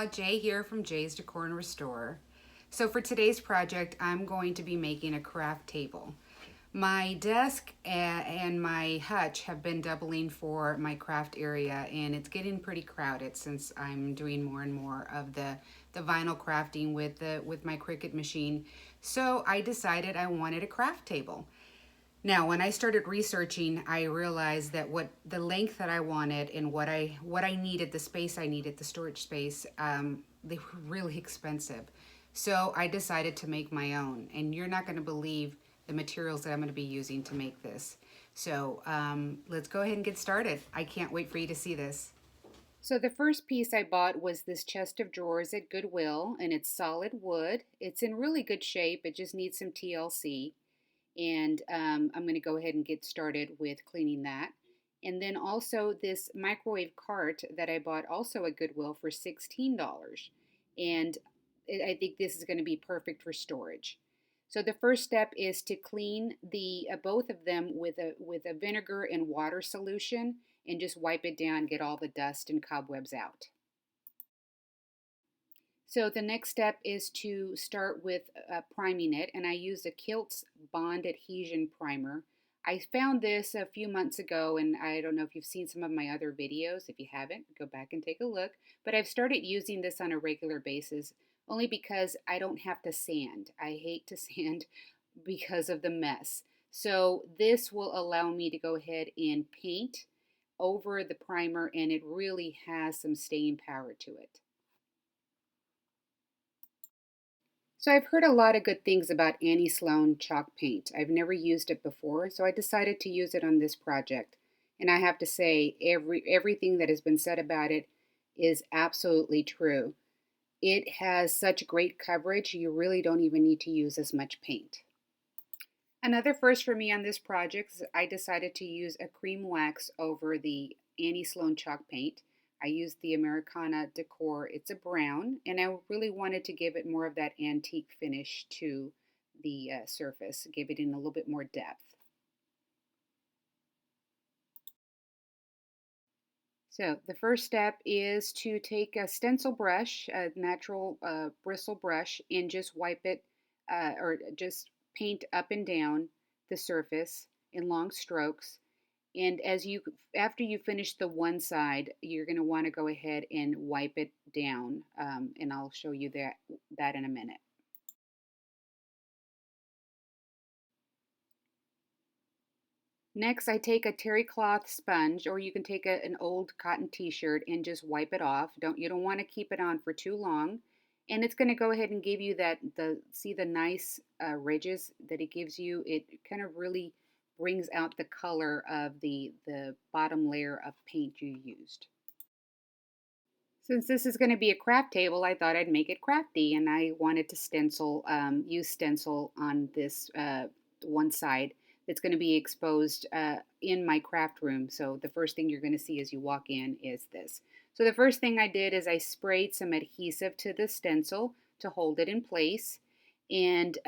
y'all, Jay here from Jay's Decor and Restore. So for today's project, I'm going to be making a craft table. My desk and my hutch have been doubling for my craft area, and it's getting pretty crowded since I'm doing more and more of the vinyl crafting with my Cricut machine. So I decided I wanted a craft table. Now, when I started researching, I realized that what the length that I wanted and what I needed, the space I needed, the storage space, they were really expensive. So I decided to make my own, and you're not going to believe the materials that I'm going to be using to make this. So let's go ahead and get started. I can't wait for you to see this. So the first piece I bought was this chest of drawers at Goodwill, and it's solid wood. It's in really good shape. It just needs some TLC. And I'm going to go ahead and get started with cleaning that. And then also this microwave cart that I bought also at Goodwill for $16. And I think this is going to be perfect for storage. So the first step is to clean the both of them with a vinegar and water solution and just wipe it down, get all the dust and cobwebs out. So the next step is to start with priming it, and I use a Kilt's Bond Adhesion Primer. I found this a few months ago, and I don't know if you've seen some of my other videos. If you haven't, go back and take a look. But I've started using this on a regular basis only because I don't have to sand. I hate to sand because of the mess. So this will allow me to go ahead and paint over the primer, and it really has some staying power to it. So I've heard a lot of good things about Annie Sloan chalk paint. I've never used it before, so I decided to use it on this project. And I have to say, everything that has been said about it is absolutely true. It has such great coverage, you really don't even need to use as much paint. Another first for me on this project is I decided to use a cream wax over the Annie Sloan chalk paint. I used the Americana Decor. It's a brown, and I really wanted to give it more of that antique finish to the surface, give it in a little bit more depth. So the first step is to take a stencil brush, a natural bristle brush, and just wipe it or just paint up and down the surface in long strokes. And after you finish the one side, you're going to want to go ahead and wipe it down, and I'll show you that in a minute. Next, I take a terry cloth sponge, or you can take an old cotton t-shirt and just wipe it off. You don't want to keep it on for too long. And it's going to go ahead and give you see the nice ridges that it gives you. It kind of really brings out the color of the bottom layer of paint you used. Since this is going to be a craft table, I thought I'd make it crafty, and I wanted to use stencil on this one side that's going to be exposed in my craft room. So the first thing you're going to see as you walk in is this. So the first thing I did is I sprayed some adhesive to the stencil to hold it in place. And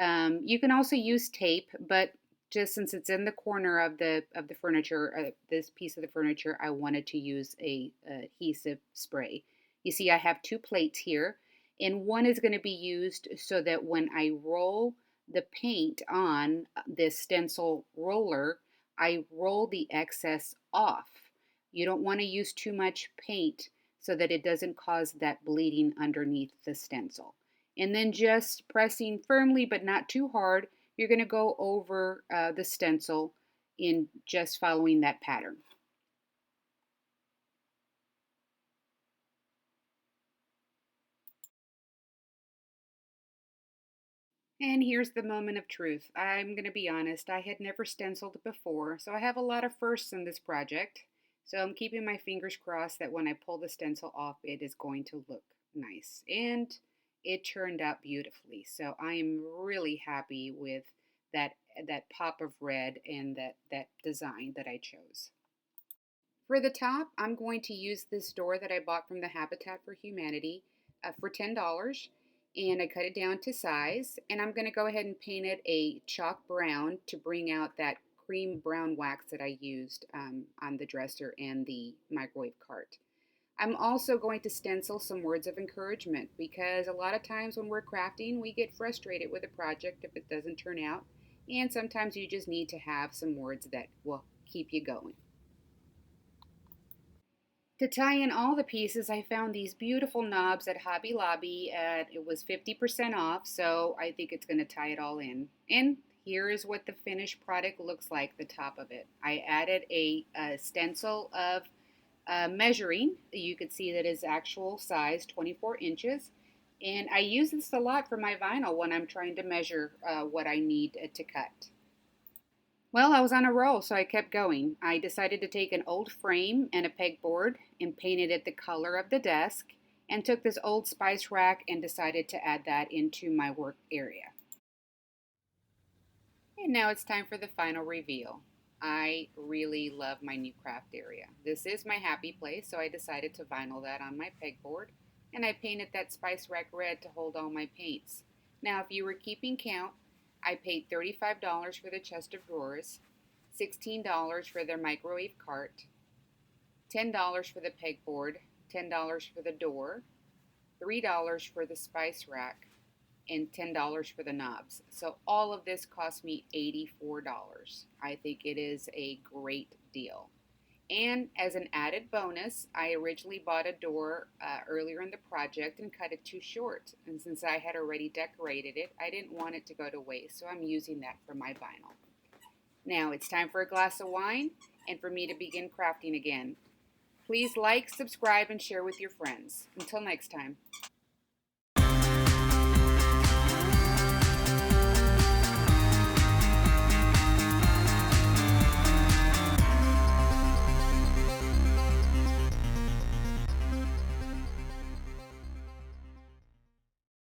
you can also use tape, but just since it's in the corner of the furniture, this piece of the furniture, I wanted to use a adhesive spray. You see, I have two plates here, and one is going to be used so that when I roll the paint on this stencil roller, I roll the excess off. You don't want to use too much paint so that it doesn't cause that bleeding underneath the stencil. And then just pressing firmly but not too hard, you're going to go over the stencil in just following that pattern. And here's the moment of truth. I'm going to be honest, I had never stenciled before, so I have a lot of firsts in this project. So I'm keeping my fingers crossed that when I pull the stencil off, it is going to look nice. And it turned out beautifully. So I am really happy with that pop of red and that design that I chose. For the top, I'm going to use this door that I bought from the Habitat for Humanity for $10. And I cut it down to size, and I'm going to go ahead and paint it a chalk brown to bring out that cream brown wax that I used on the dresser and the microwave cart. I'm also going to stencil some words of encouragement because a lot of times when we're crafting, we get frustrated with a project if it doesn't turn out. And sometimes you just need to have some words that will keep you going. To tie in all the pieces, I found these beautiful knobs at Hobby Lobby. It was 50% off, so I think it's going to tie it all in. And here is what the finished product looks like, the top of it. I added a stencil of measuring. You could see that is actual size, 24 inches. And I use this a lot for my vinyl when I'm trying to measure what I need to cut. Well, I was on a roll, so I kept going. I decided to take an old frame and a pegboard and painted it the color of the desk, and took this old spice rack and decided to add that into my work area. And now it's time for the final reveal. I really love my new craft area. This is my happy place, so I decided to vinyl that on my pegboard, and I painted that spice rack red to hold all my paints. Now, if you were keeping count, I paid $35 for the chest of drawers, $16 for their microwave cart, $10 for the pegboard, $10 for the door, $3 for the spice rack, and $10 for the knobs. So all of this cost me $84. I think it is a great deal. And as an added bonus, I originally bought a door earlier in the project and cut it too short. And since I had already decorated it, I didn't want it to go to waste, so I'm using that for my vinyl. Now it's time for a glass of wine and for me to begin crafting again. Please like, subscribe, and share with your friends. Until next time.